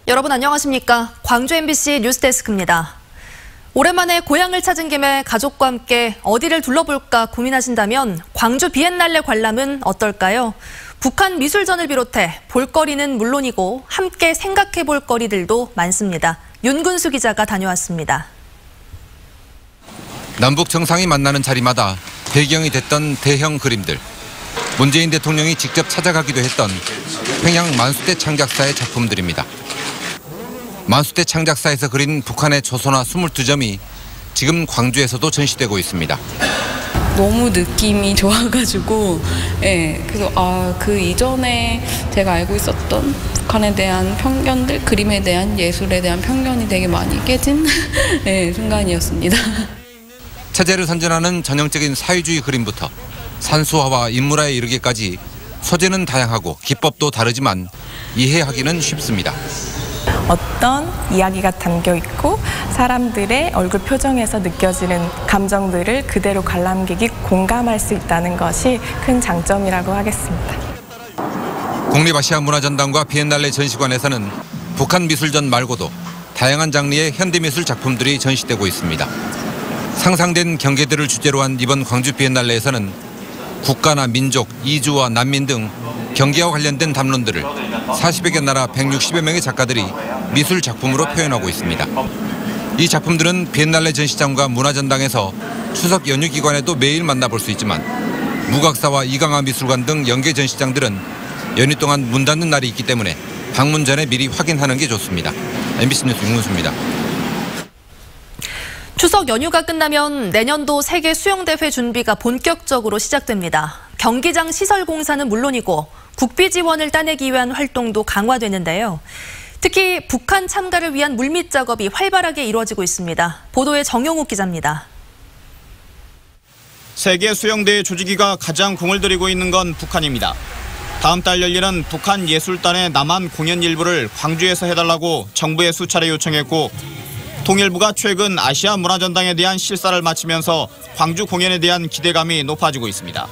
여러분 안녕하십니까? 광주 MBC 뉴스데스크입니다. 오랜만에 고향을 찾은 김에 가족과 함께 어디를 둘러볼까 고민하신다면 광주 비엔날레 관람은 어떨까요? 북한 미술전을 비롯해 볼거리는 물론이고 함께 생각해볼 거리들도 많습니다. 윤근수 기자가 다녀왔습니다. 남북 정상이 만나는 자리마다 배경이 됐던 대형 그림들. 문재인 대통령이 직접 찾아가기도 했던 평양 만수대 창작사의 작품들입니다. 만수대 창작사에서 그린 북한의 조소나 22점이 지금 광주에서도 전시되고 있습니다. 너무 느낌이 좋아가지고 그래서 그 이전에 제가 알고 있었던 북한에 대한 편견들, 그림에 대한 예술에 대한 편견이 되게 많이 깨진 순간이었습니다. 체제를 선전하는 전형적인 사회주의 그림부터 산수화와 인물화에 이르기까지 소재는 다양하고 기법도 다르지만 이해하기는 쉽습니다. 어떤 이야기가 담겨 있고 사람들의 얼굴 표정에서 느껴지는 감정들을 그대로 관람객이 공감할 수 있다는 것이 큰 장점이라고 하겠습니다. 국립아시아문화전당과 비엔날레 전시관에서는 북한 미술전 말고도 다양한 장르의 현대미술 작품들이 전시되고 있습니다. 상상된 경계들을 주제로 한 이번 광주 비엔날레에서는 국가나 민족, 이주와 난민 등 경계와 관련된 담론들을 40여 개 나라 160여 명의 작가들이 미술 작품으로 표현하고 있습니다. 이 작품들은 비엔날레 전시장과 문화전당에서 추석 연휴 기간에도 매일 만나볼 수 있지만 무각사와 이강화 미술관 등 연계 전시장들은 연휴 동안 문 닫는 날이 있기 때문에 방문 전에 미리 확인하는 게 좋습니다. MBC 뉴스 윤문수입니다. 추석 연휴가 끝나면 내년도 세계 수영대회 준비가 본격적으로 시작됩니다. 경기장 시설 공사는 물론이고 국비 지원을 따내기 위한 활동도 강화되는데요. 특히 북한 참가를 위한 물밑 작업이 활발하게 이루어지고 있습니다. 보도에 정용욱 기자입니다. 세계 수영대회 조직위가 가장 공을 들이고 있는 건 북한입니다. 다음 달 열리는 북한 예술단의 남한 공연 일부를 광주에서 해달라고 정부에 수차례 요청했고 통일부가 최근 아시아 문화전당에 대한 실사를 마치면서 광주 공연에 대한 기대감이 높아지고 있습니다.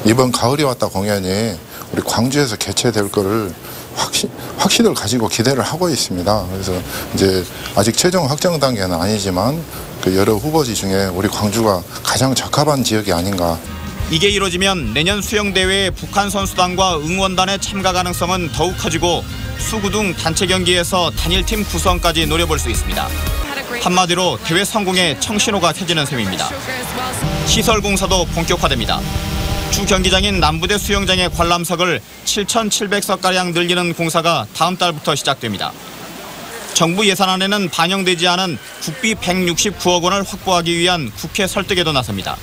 이번 가을에 왔다 공연이 우리 광주에서 개최될 거를 확신을 가지고 기대를 하고 있습니다. 그래서 이제 아직 최종 확정 단계는 아니지만 그 여러 후보지 중에 우리 광주가 가장 적합한 지역이 아닌가. 이게 이루어지면 내년 수영대회에 북한 선수단과 응원단의 참가 가능성은 더욱 커지고 수구등 단체 경기에서 단일팀 구성까지 노려볼 수 있습니다. 한마디로 대회 성공에 청신호가 켜지는 셈입니다. 시설 공사도 본격화됩니다. 주 경기장인 남부대 수영장의 관람석을 7,700석가량 늘리는 공사가 다음 달부터 시작됩니다. 정부 예산안에는 반영되지 않은 국비 169억 원을 확보하기 위한 국회 설득에도 나섭니다.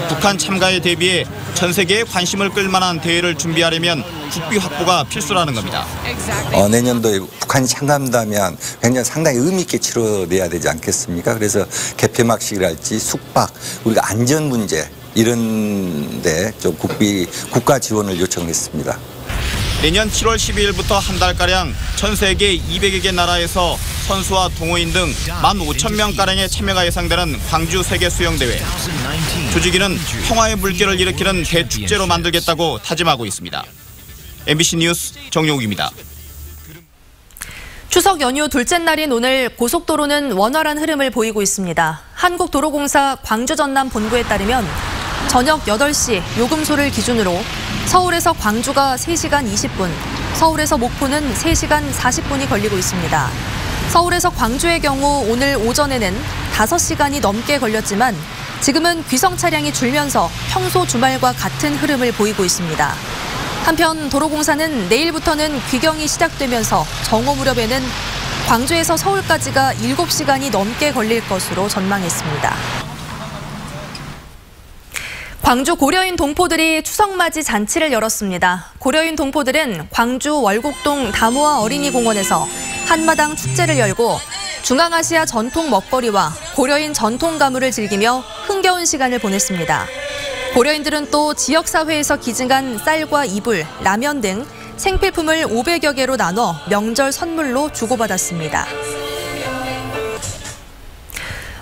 북한 참가에 대비해 전 세계의 관심을 끌만한 대회를 준비하려면 국비 확보가 필수라는 겁니다. 내년도에 북한이 참가한다면 굉장히 상당히 의미 있게 치러내야 되지 않겠습니까? 그래서 개폐막식이랄지 숙박, 우리가 안전 문제 이런 데 좀 국가 지원을 요청했습니다. 내년 7월 12일부터 한 달가량 전 세계 200여 개 나라에서 선수와 동호인 등 15,000명가량의 참여가 예상되는 광주 세계수영대회. 조직위는 평화의 물결을 일으키는 대축제로 만들겠다고 다짐하고 있습니다. MBC 뉴스 정용욱입니다. 추석 연휴 둘째 날인 오늘 고속도로는 원활한 흐름을 보이고 있습니다. 한국도로공사 광주 전남 본부에 따르면 저녁 8시 요금소를 기준으로 서울에서 광주가 3시간 20분, 서울에서 목포는 3시간 40분이 걸리고 있습니다. 서울에서 광주의 경우 오늘 오전에는 5시간이 넘게 걸렸지만 지금은 귀성 차량이 줄면서 평소 주말과 같은 흐름을 보이고 있습니다. 한편 도로공사는 내일부터는 귀경이 시작되면서 정오 무렵에는 광주에서 서울까지가 7시간이 넘게 걸릴 것으로 전망했습니다. 광주 고려인 동포들이 추석맞이 잔치를 열었습니다. 고려인 동포들은 광주 월곡동 다모아 어린이공원에서 한마당 축제를 열고 중앙아시아 전통 먹거리와 고려인 전통 가물을 즐기며 흥겨운 시간을 보냈습니다. 고려인들은 또 지역사회에서 기증한 쌀과 이불, 라면 등 생필품을 500여 개로 나눠 명절 선물로 주고받았습니다.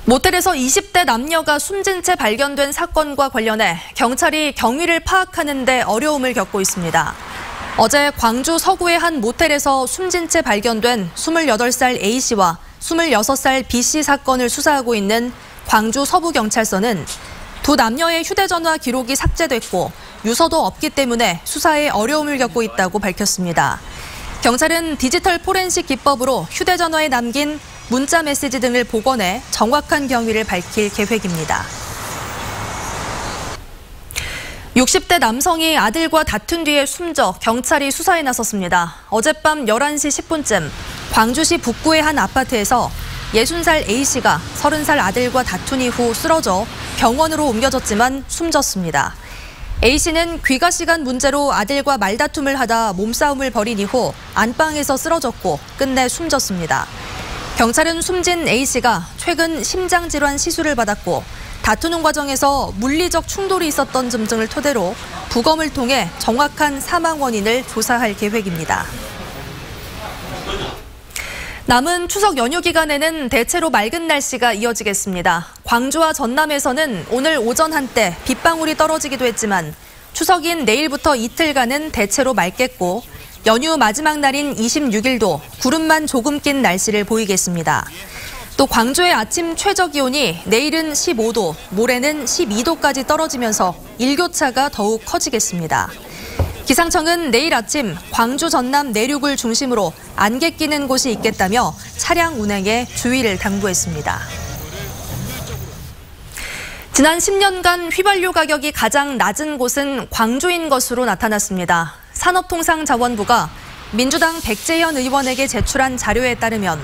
모텔에서 20대 남녀가 숨진 채 발견된 사건과 관련해 경찰이 경위를 파악하는 데 어려움을 겪고 있습니다. 어제 광주 서구의 한 모텔에서 숨진 채 발견된 28살 A씨와 26살 B씨 사건을 수사하고 있는 광주 서부경찰서는 두 남녀의 휴대전화 기록이 삭제됐고 유서도 없기 때문에 수사에 어려움을 겪고 있다고 밝혔습니다. 경찰은 디지털 포렌식 기법으로 휴대전화에 남긴 문자 메시지 등을 복원해 정확한 경위를 밝힐 계획입니다. 60대 남성이 아들과 다툰 뒤에 숨져 경찰이 수사에 나섰습니다. 어젯밤 11시 10분쯤 광주시 북구의 한 아파트에서 60살 A씨가 30살 아들과 다툰 이후 쓰러져 병원으로 옮겨졌지만 숨졌습니다. A씨는 귀가 시간 문제로 아들과 말다툼을 하다 몸싸움을 벌인 이후 안방에서 쓰러졌고 끝내 숨졌습니다. 경찰은 숨진 A씨가 최근 심장질환 시술을 받았고 다투는 과정에서 물리적 충돌이 있었던 점등을 토대로 부검을 통해 정확한 사망 원인을 조사할 계획입니다. 남은 추석 연휴 기간에는 대체로 맑은 날씨가 이어지겠습니다. 광주와 전남에서는 오늘 오전 한때 빗방울이 떨어지기도 했지만 추석인 내일부터 이틀간은 대체로 맑겠고 연휴 마지막 날인 26일도 구름만 조금 낀 날씨를 보이겠습니다. 또 광주의 아침 최저 기온이 내일은 15도, 모레는 12도까지 떨어지면서 일교차가 더욱 커지겠습니다. 기상청은 내일 아침 광주 전남 내륙을 중심으로 안개 끼는 곳이 있겠다며 차량 운행에 주의를 당부했습니다. 지난 10년간 휘발유 가격이 가장 낮은 곳은 광주인 것으로 나타났습니다. 산업통상자원부가 민주당 백재현 의원에게 제출한 자료에 따르면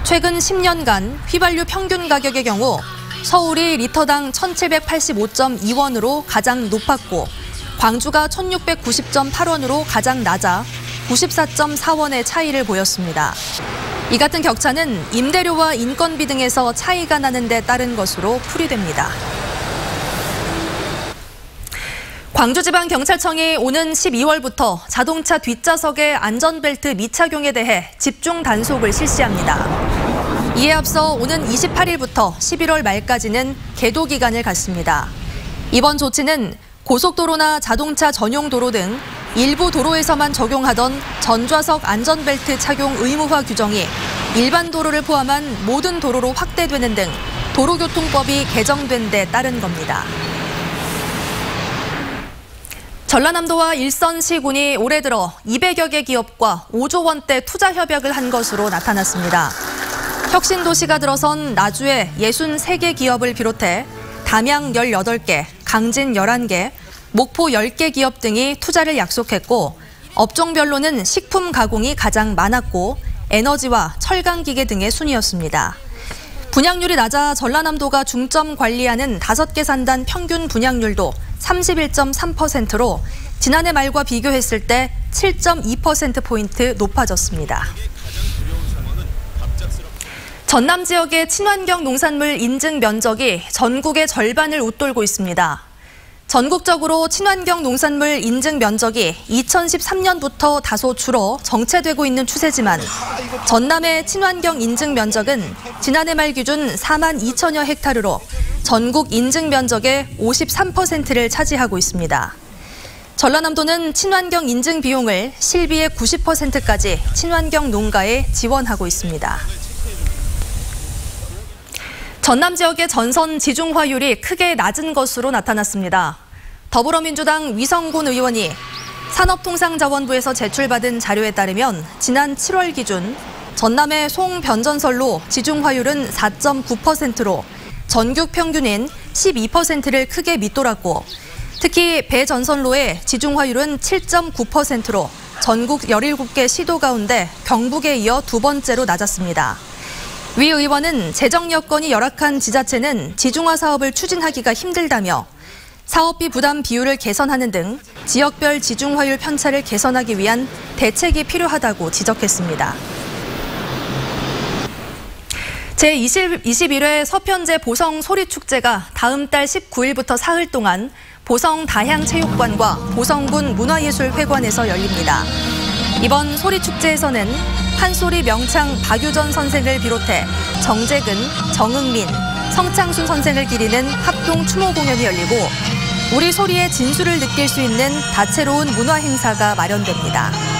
최근 10년간 휘발유 평균 가격의 경우 서울이 리터당 1,785.2원으로 가장 높았고 광주가 1,690.8원으로 가장 낮아 94.4원의 차이를 보였습니다. 이 같은 격차는 임대료와 인건비 등에서 차이가 나는 데 따른 것으로 풀이됩니다. 광주지방경찰청이 오는 12월부터 자동차 뒷좌석의 안전벨트 미착용에 대해 집중 단속을 실시합니다. 이에 앞서 오는 28일부터 11월 말까지는 계도 기간을 갖습니다. 이번 조치는 고속도로나 자동차 전용 도로 등 일부 도로에서만 적용하던 전좌석 안전벨트 착용 의무화 규정이 일반 도로를 포함한 모든 도로로 확대되는 등 도로교통법이 개정된 데 따른 겁니다. 전라남도와 일선시군이 올해 들어 200여 개 기업과 5조 원대 투자 협약을 한 것으로 나타났습니다. 혁신도시가 들어선 나주의 63개 기업을 비롯해 담양 18개, 강진 11개, 목포 10개 기업 등이 투자를 약속했고 업종별로는 식품 가공이 가장 많았고 에너지와 철강기계 등의 순이었습니다. 분양률이 낮아 전라남도가 중점 관리하는 5개 산단 평균 분양률도 31.3%로 지난해 말과 비교했을 때 7.2%포인트 높아졌습니다. 전남 지역의 친환경 농산물 인증 면적이 전국의 절반을 웃돌고 있습니다. 전국적으로 친환경 농산물 인증 면적이 2013년부터 다소 줄어 정체되고 있는 추세지만 전남의 친환경 인증 면적은 지난해 말 기준 4만 2천여 헥타르로 전국 인증 면적의 53%를 차지하고 있습니다. 전라남도는 친환경 인증 비용을 실비의 90%까지 친환경 농가에 지원하고 있습니다. 전남 지역의 전선 지중화율이 크게 낮은 것으로 나타났습니다. 더불어민주당 위성군 의원이 산업통상자원부에서 제출받은 자료에 따르면 지난 7월 기준 전남의 송변전선로 지중화율은 4.9%로 전국 평균인 12%를 크게 밑돌았고 특히 배전선로의 지중화율은 7.9%로 전국 17개 시도 가운데 경북에 이어 두 번째로 낮았습니다. 위 의원은 재정 여건이 열악한 지자체는 지중화 사업을 추진하기가 힘들다며 사업비 부담 비율을 개선하는 등 지역별 지중화율 편차를 개선하기 위한 대책이 필요하다고 지적했습니다. 제21회 서편제 보성 소리축제가 다음 달 19일부터 사흘 동안 보성 다향체육관과 보성군 문화예술회관에서 열립니다. 이번 소리축제에서는 판소리 명창 박유전 선생을 비롯해 정재근, 정응민, 성창순 선생을 기리는 합동 추모 공연이 열리고 우리 소리의 진수를 느낄 수 있는 다채로운 문화 행사가 마련됩니다.